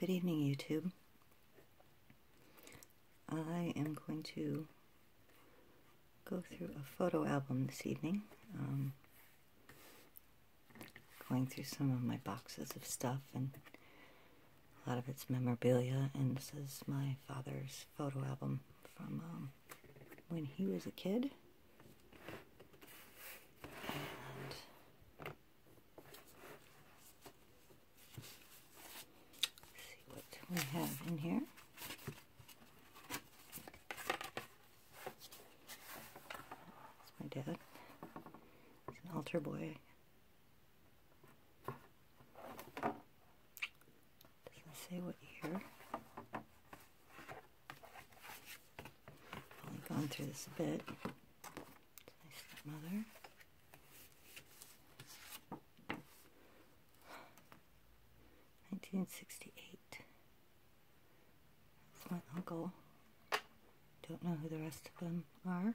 Good evening, YouTube. I am going to go through a photo album this evening. Going through some of my boxes of stuff, and a lot of it's memorabilia, and this is my father's photo album from when he was a kid. We have in here. That's my dad. He's an altar boy. Doesn't say what year. I've only gone through this a bit. It's my stepmother. (1968). My uncle. Don't know who the rest of them are.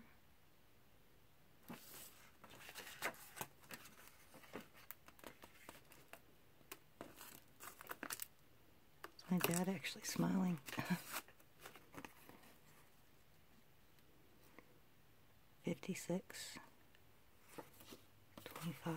It's my dad actually smiling. 56, 25.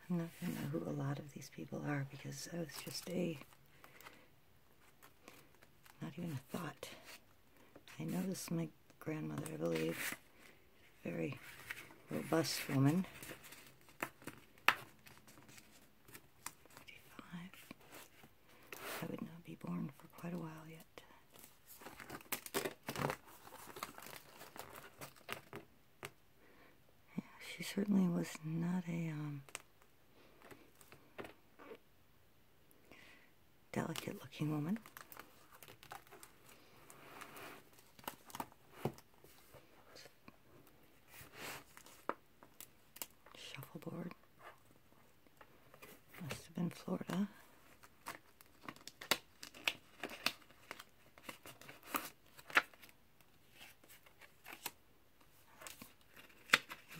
I'm not going to know who a lot of these people are because I was just not even a thought. I know this is my grandmother, I believe. Very robust woman. 45. I would not be born for quite a while yet. Yeah, she certainly was not a delicate-looking woman. Shuffleboard. Must have been Florida.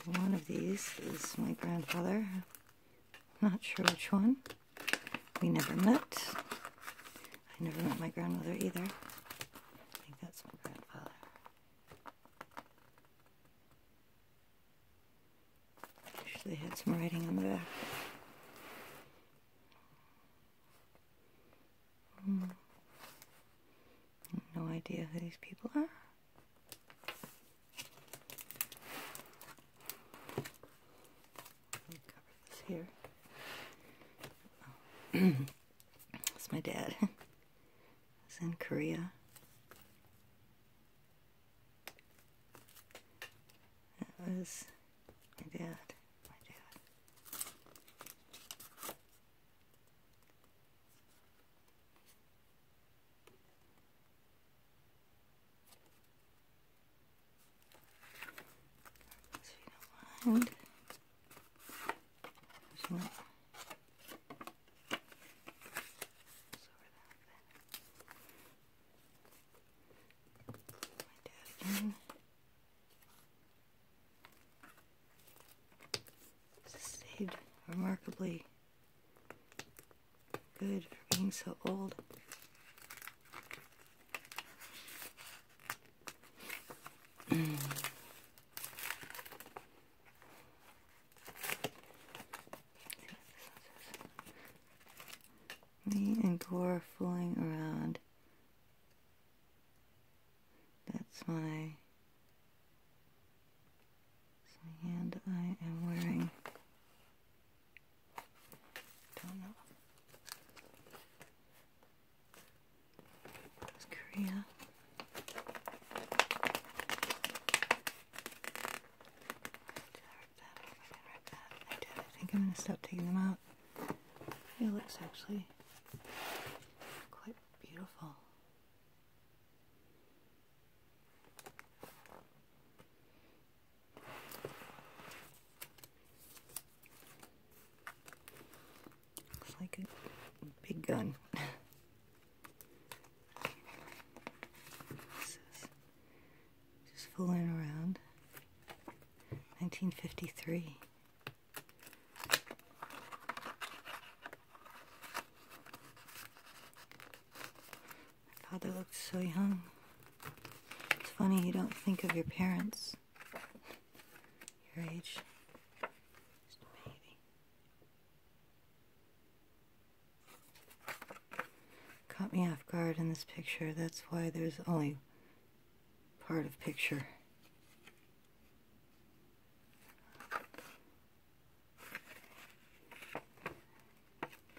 One of these is my grandfather. Not sure which one. We never met. I never met my grandmother either. I think that's my grandfather. Actually had some writing on the back. No idea who these people are. Let me cover this here. Oh. That's my dad. In Korea. That was my dad. So you don't mind. Stayed remarkably good for being so old. Me and Gore fooling around. That's my hand I am wearing. Don't know. That's Korea. I think I'm going to stop taking them out. It looks actually quite beautiful. Looks like a big gun. fooling around. 1953. My father looked so young. It's funny, you don't think of your parents your age. Just a baby. Caught me off guard in this picture. That's why there's only part of picture.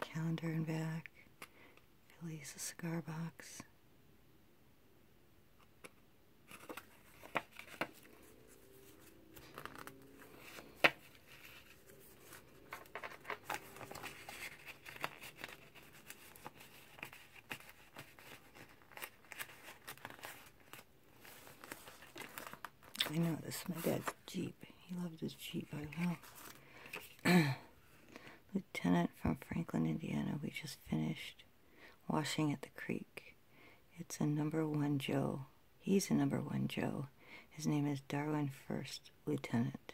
Calendar in back. Billy's a cigar box. I know this is my dad's Jeep. He loved his Jeep, I know. Lieutenant from Franklin, Indiana. We just finished washing at the creek. It's a number 1 Joe. He's a number 1 Joe. His name is Darwin First Lieutenant.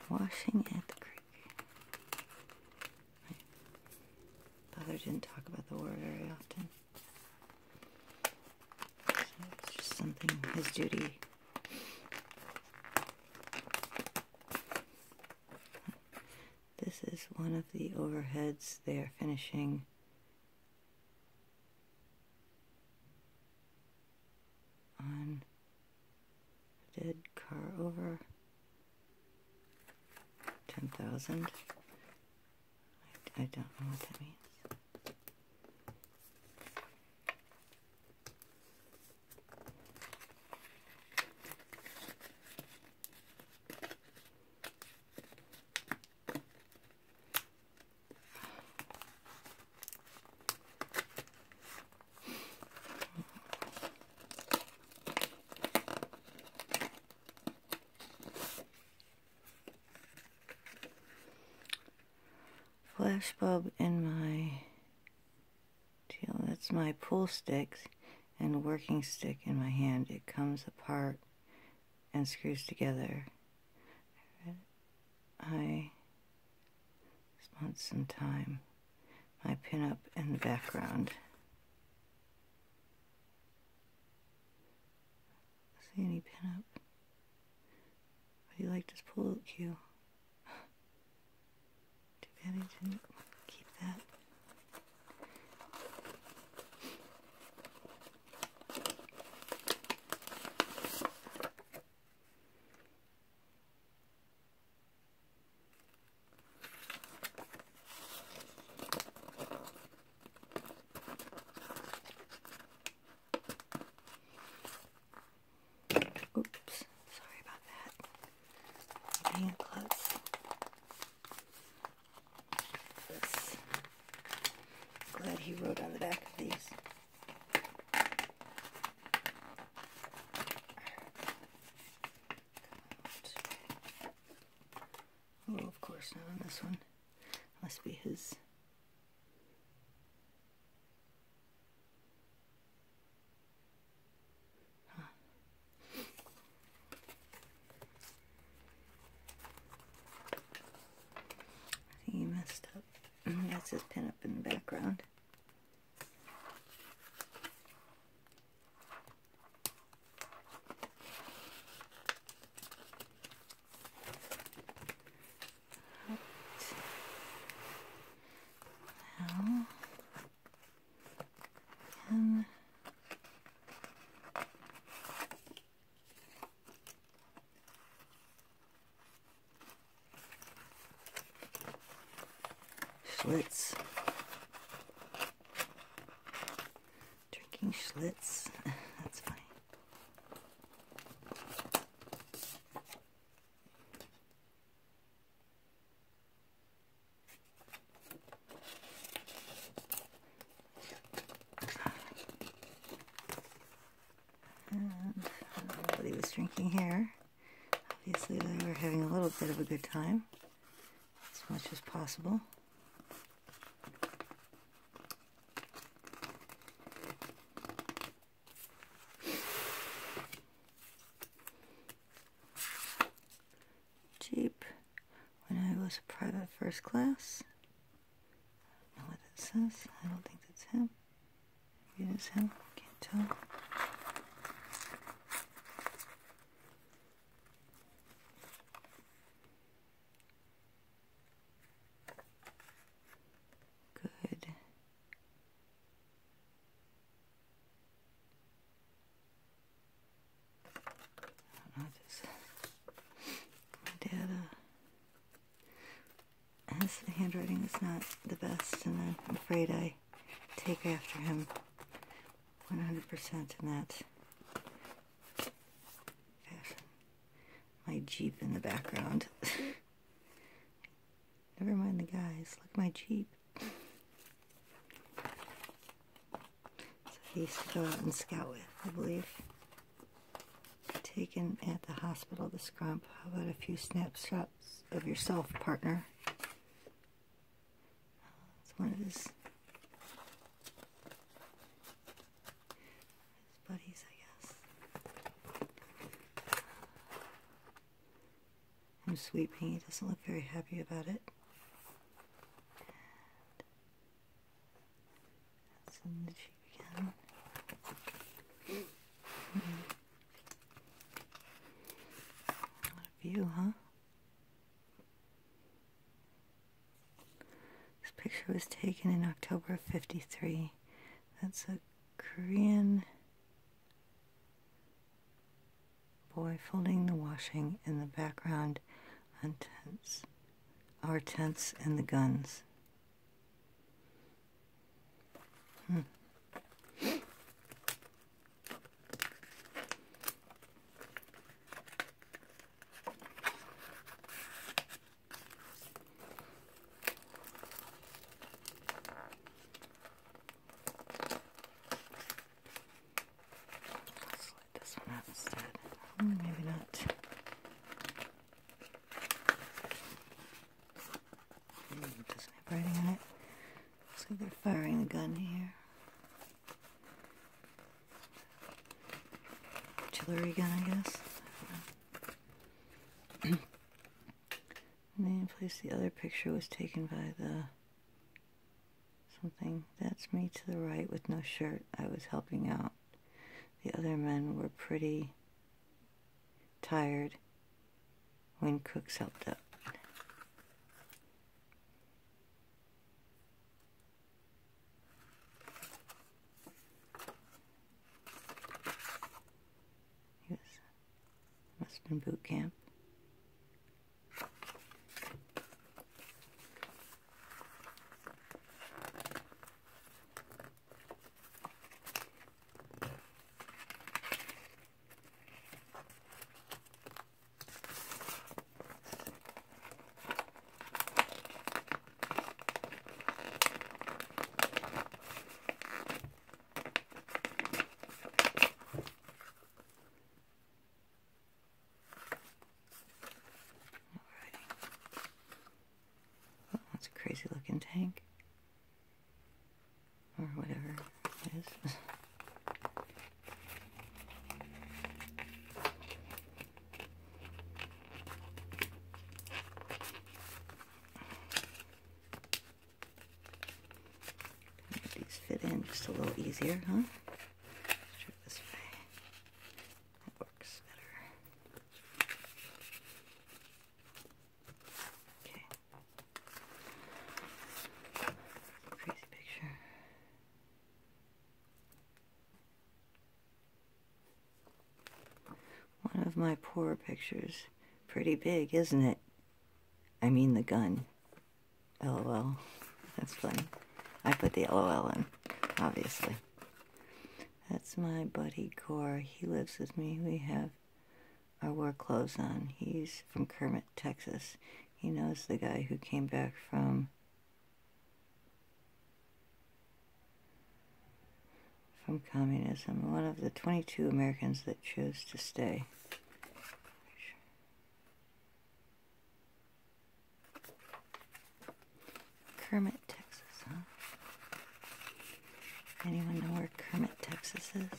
Washing at the creek. My father didn't talk about the war very often. So it's just something, his duty. This is one of the overheads they are finishing. On a dead car over 10,000. I don't know what that means. Flash bulb in my deal. That's my pull sticks and working stick in my hand. It comes apart and screws together. I spent some time. My pin-up in the background. See any pin-up? But he liked his pull cue. Too bad he didn't keep that. Oops, sorry about that. Being close. This. Glad he wrote on the back of these. Oh, of course not on this one. Must be his. He messed up. That's his pin up in the background. Now, and Schlitz. Drinking Schlitz. That's funny. And I don't know what he was drinking here. Obviously they were having a little bit of a good time. Let's as much as possible. Jeep, when I was a private first class. I don't know what that says. I don't think that's him. Maybe it is him. Can't tell. Good. I don't know what this is. My dad, his handwriting is not the best, and I'm afraid I take after him 100% in that fashion. My Jeep in the background. Never mind the guys, look at my Jeep. So he used to go out and scout with, I believe. Taken at the hospital, the scrump. How about a few snapshots of yourself, partner? It's one of his buddies, I guess. I'm sweeping. He doesn't look very happy about it. That's in the Jeep again. What a view, huh? This picture was taken in October of '53. That's a Korean boy folding the washing in the background on tents. Our tents and the guns. Maybe not. It doesn't have writing on it. Looks like they're firing a gun here. Artillery gun, I guess. And then in place, the other picture was taken by the something. That's me to the right with no shirt. I was helping out. The other men were pretty tired when cooks helped out. He must have been boot camp. Crazy looking tank. Or whatever it is. Make these fit in just a little easier, huh? Let's try this way. That works better. Okay. Crazy picture. One of my poor pictures. Pretty big, isn't it? I mean the gun. LOL. That's funny. I put the LOL in, obviously. That's my buddy Gore. He lives with me. We have our work clothes on. He's from Kermit, Texas. He knows the guy who came back from communism. One of the 22 Americans that chose to stay. Kermit, Texas, huh? Anyone know where Kermit, Texas is?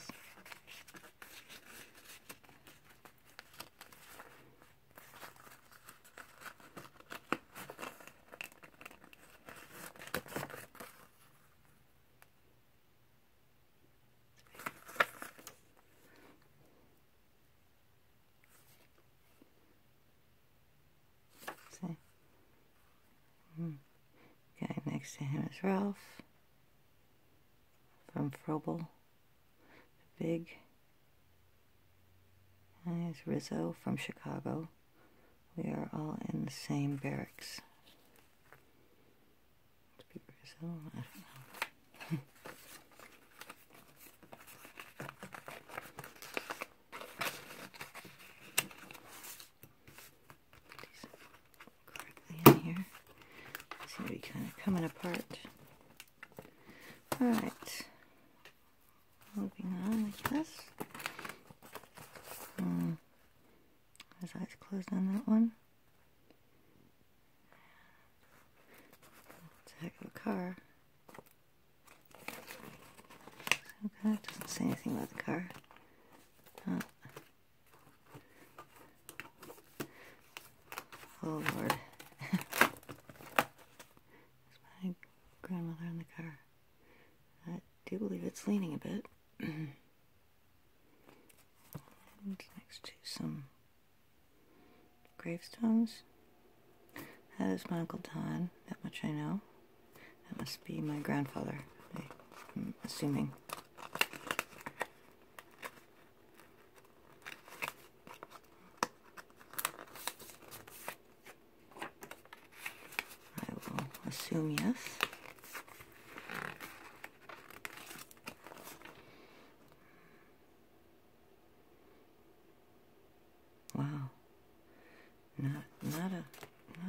See? Guy next to him is Ralph from Frobel, Big. And there's Rizzo from Chicago. We are all in the same barracks. Must be Rizzo? I don't know. Correctly in here. Seem to be kind of coming apart. Alright. Moving on like this. His eyes closed on that one. It's a heck of a car. Okay, it doesn't say anything about the car. Oh Lord. There's my grandmother in the car. I do believe it's leaning a bit. And next to some gravestones. That is my Uncle Don, that much I know. That must be my grandfather, I'm assuming. I will assume yes. Wow. Not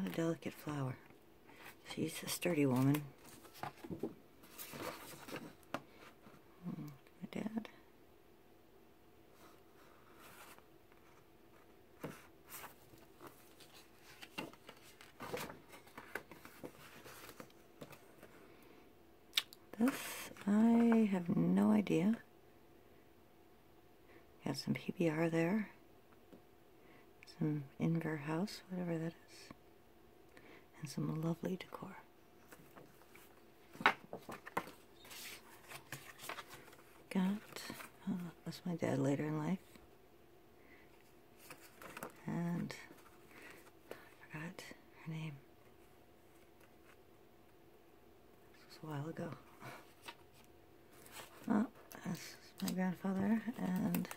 a delicate flower. She's a sturdy woman. My dad. This, I have no idea. Got some PBR there. Some Inver House, whatever that is. And some lovely decor. That's my dad later in life. And I forgot her name. This was a while ago. Oh, that's my grandfather and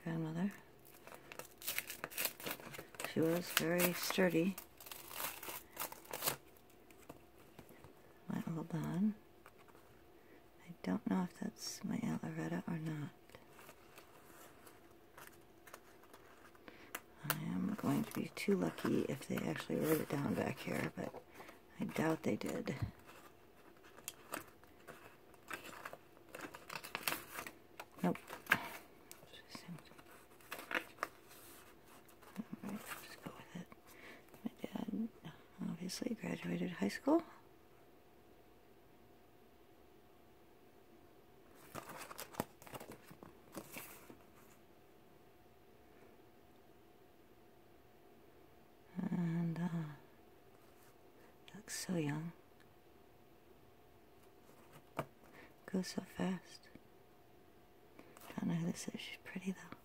grandmother. She was very sturdy. My Uncle Don. I don't know if that's my Aunt Loretta or not. I am going to be too lucky if they actually wrote it down back here, but I doubt they did. Nope. Alright, just go with it. My dad obviously graduated high school. And looks so young. Goes so fast. Don't know who this is. She's pretty though.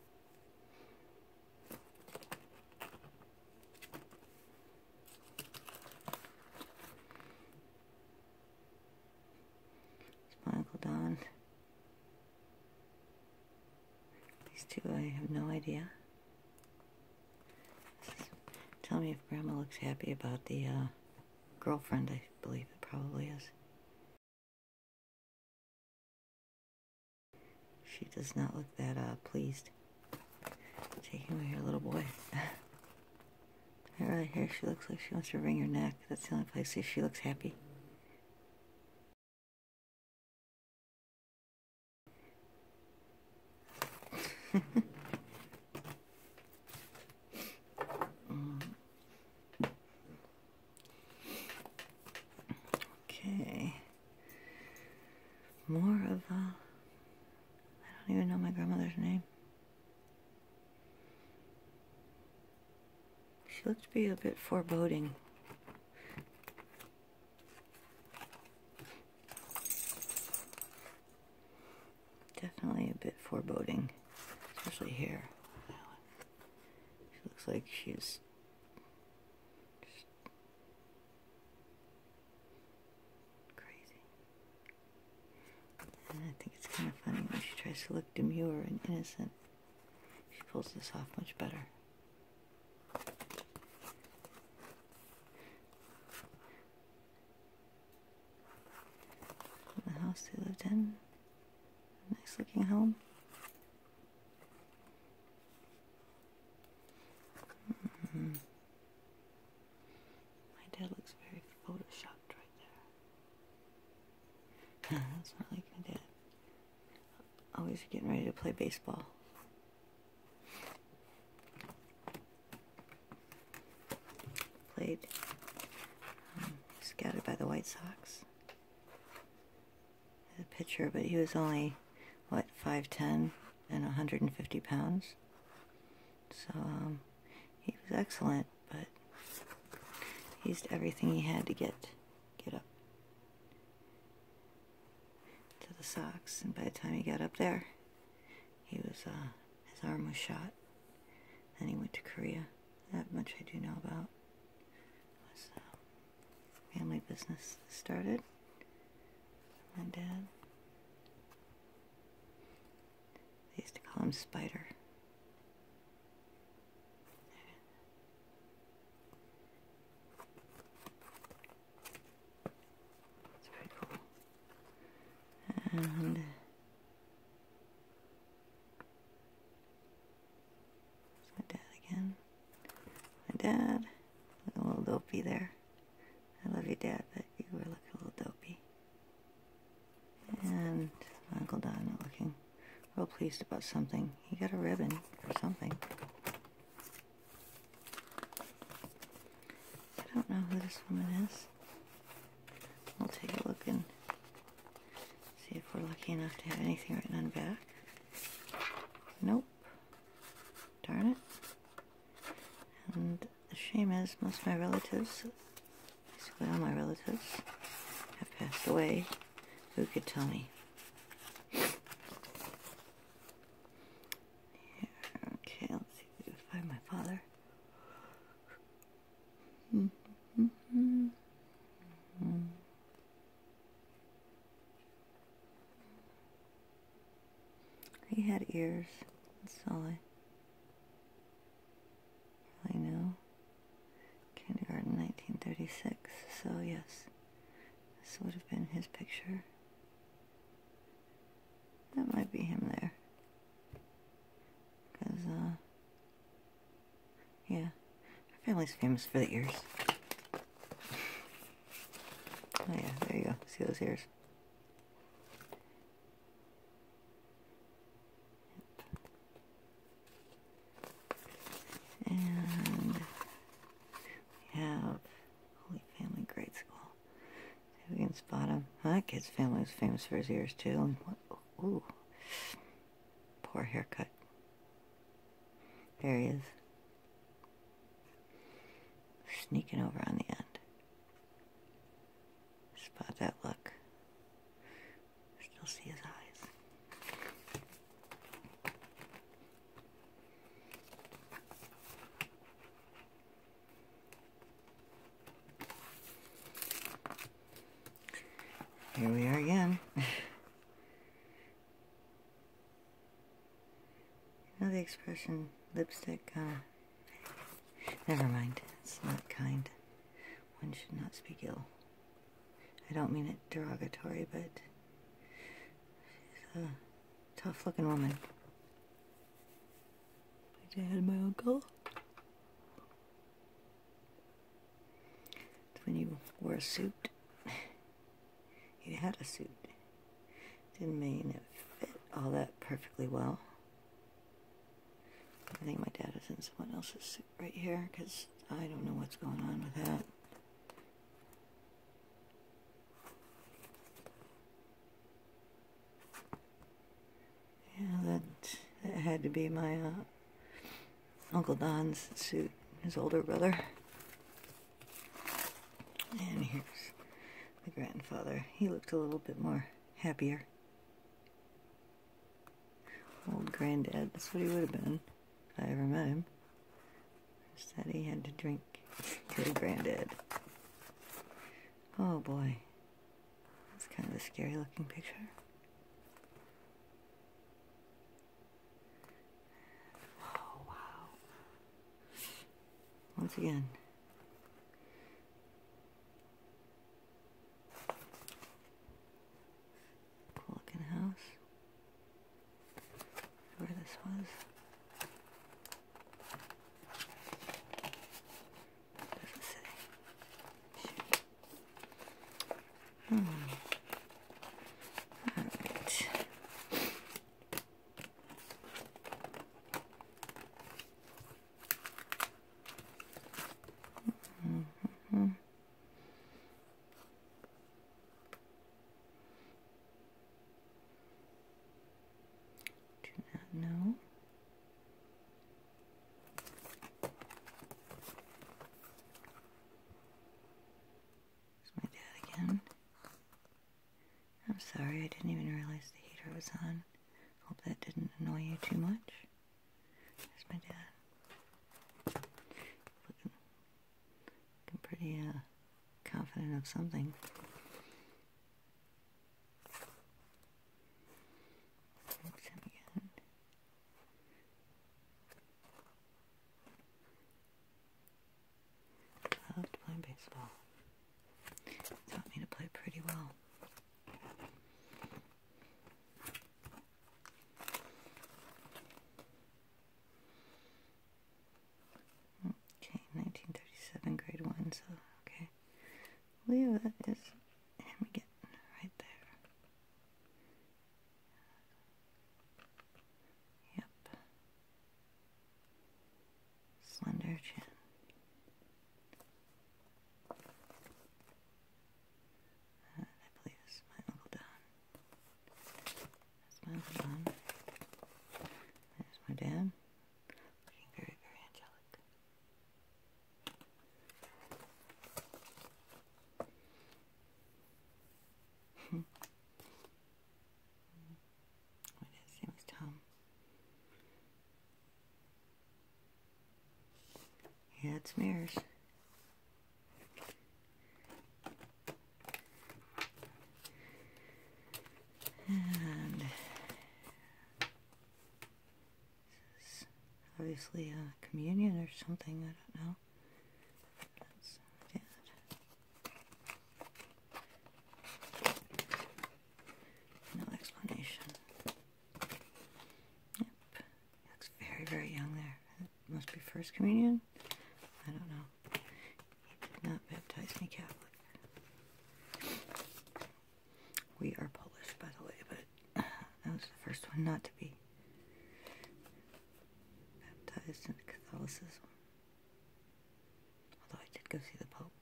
It's my Uncle Don. These two, I have no idea. Tell me if Grandma looks happy about the girlfriend. I believe it probably is. She does not look that pleased. Taking away her little boy. Right here, she looks like she wants to wring her neck. That's the only place she looks happy. She looked to be a bit foreboding. Definitely a bit foreboding, especially here. She looks like she's just crazy. And I think it's kind of funny when she tries to look demure and innocent. She pulls this off much better. The house they lived in. Nice looking home. My dad looks very photoshopped right there. That's not like my dad. Always getting ready to play baseball. Played scouted by the White Sox. As a pitcher, but he was only, what, 5'10" and 150 pounds. So he was excellent, but he used everything he had to get up to the Sox. And by the time he got up there, he was his arm was shot. Then he went to Korea. That much I do know about. It was family business started. My dad. They used to call him Spider. It's pretty cool. And it's my dad again. My dad, looking a little dopey there. I love you, Dad, but you were looking a little dopey. And Uncle Don looking real pleased about something. He got a ribbon or something. I don't know who this woman is. We'll take a look and see if we're lucky enough to have anything written on the back. Nope. Darn it. And the shame is most of my relatives, basically all my relatives, have passed away. Who could tell me? Okay, let's see if we can find my father. He had ears. That's all I really know. Kindergarten, 1936. So yes, this would have been his picture. That might be him there. Because, yeah, our family's famous for the ears. Oh yeah, there you go. See those ears? Yep. And we have Holy Family Grade School. See if we can spot him. That kid's family was famous for his ears too. And what? Ooh, poor haircut. There he is. Sneaking over on the end. Spot that look. Still see his eyes. Here we are again. You know the expression, lipstick, never mind, it's not kind. One should not speak ill. I don't mean it derogatory, but she's a tough-looking woman. My dad and my uncle. It's when you wore a suit. You had a suit. Didn't mean it fit all that perfectly well. I think my dad is in someone else's suit right here, because I don't know what's going on with that. Yeah, that had to be my Uncle Don's suit. his older brother. And here's the grandfather. He looked a little bit more happier. Old granddad, that's what he would have been if I ever met him. Just that he had to drink. Good granddad. Oh boy. That's kind of a scary looking picture. Oh wow. Once again. Cool looking house. Where this was. Doesn't say. Shoot. Alright. No. It's my dad again. I'm sorry, I didn't even realize the heater was on. Hope that didn't annoy you too much. There's my dad. Looking pretty confident of something. There's him again. Loved playing baseball. Taught me to play pretty well. Okay, 1937, grade 1, so, okay. Leo, that is him again, right there. Yep. Slender chin. I believe this is my Uncle Don. That's my Uncle Don. There's my dad. Looking very, very angelic. My dad's name was Tom. He had smears. And this is obviously a communion or something, I don't know. That's my dad. No explanation. Yep. He looks very, very young there. It must be first communion? I don't know. He did not baptize me Catholic. We are Polish, by the way, but that was the first one not to be baptized into Catholicism. Although I did go see the Pope,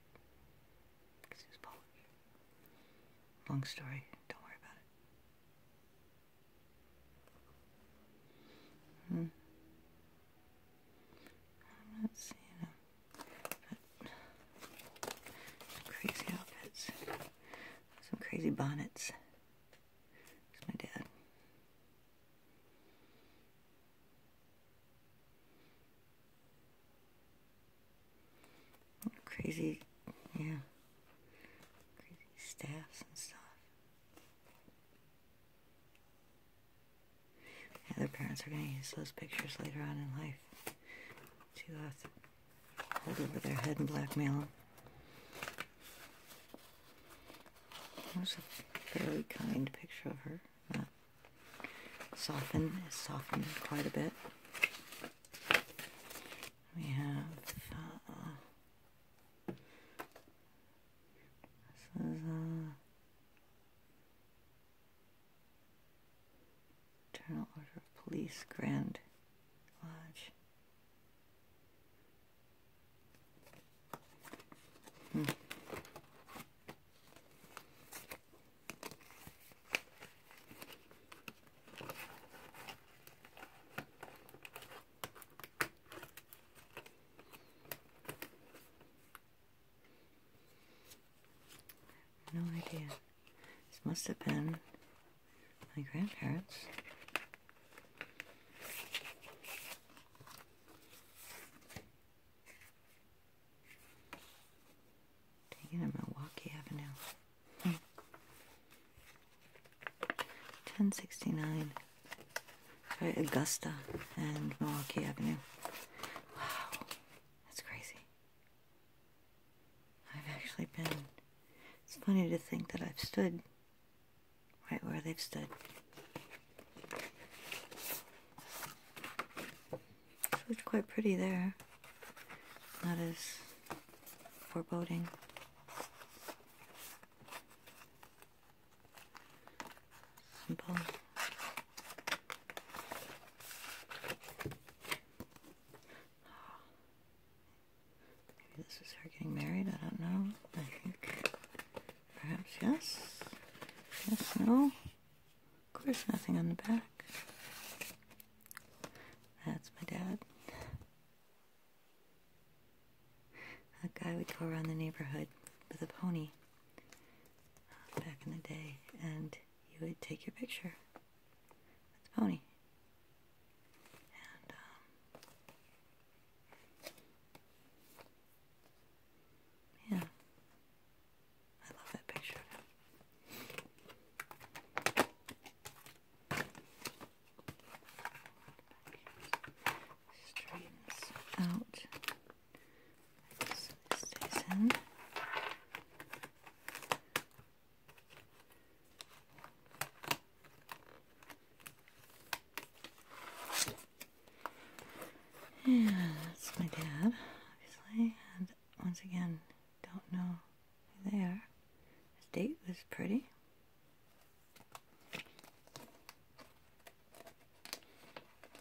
because he was Polish. Long story, don't worry about it. I'm not seeing him, but some crazy outfits, some crazy bonnets. There's my dad. Crazy, yeah, crazy staffs and stuff. Yeah, their parents are going to use those pictures later on in life to hold over their head and blackmail them. There's a fairly kind picture of her. Not softened quite a bit. We have this is Eternal Order of Police, Grand Lodge. No idea. This must have been my grandparents. Taking a Milwaukee Avenue. 1069. Right, Augusta and Milwaukee Avenue. Wow, that's crazy. I've actually been. It's funny to think that I've stood right where they've stood. It looked quite pretty there. Not as foreboding. Simple. Maybe this is her getting married. I don't know. I think perhaps yes. Yes, no. Of course, nothing on the back. That's my dad. That guy would go around the neighborhood with a pony back in the day, and you would take your picture with the pony. And yeah, I love that picture of him. Straightens out. So it stays in. Yeah, that's my dad, obviously, and once again, don't know who they are. His date was pretty.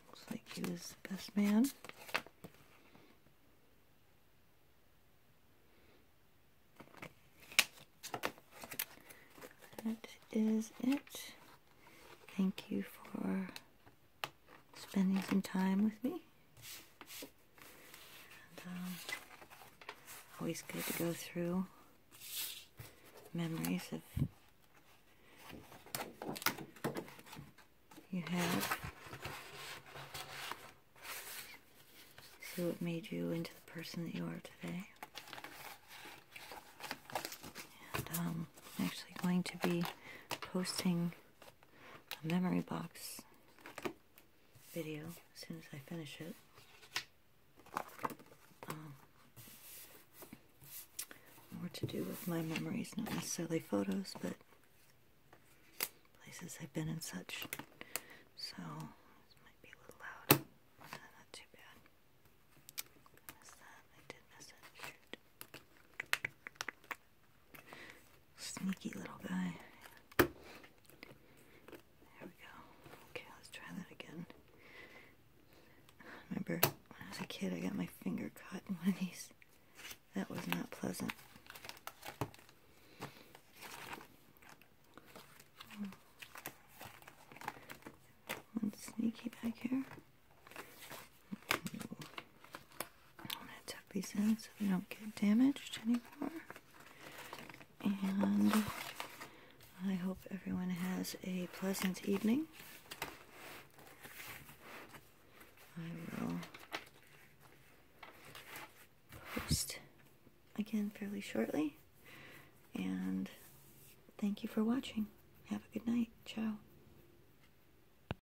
Looks like he was the best man. That is it. Thank you for spending some time with me. Always good to go through memories of you had. See what made you into the person that you are today. And I'm actually going to be posting a memory box video as soon as I finish it. More to do with my memories, not necessarily photos, but places I've been and such. So this might be a little loud. Not too bad. I missed that. I did miss it. Shoot. Sneaky little guy. There we go. Okay, let's try that again. Remember when I was a kid, I got my finger caught in one of these. That was not pleasant. One sneaky back here. I'm going to tuck these in so they don't get damaged anymore. And I hope everyone has a pleasant evening. I will post again fairly shortly. And thank you for watching. Have a good night. Ciao.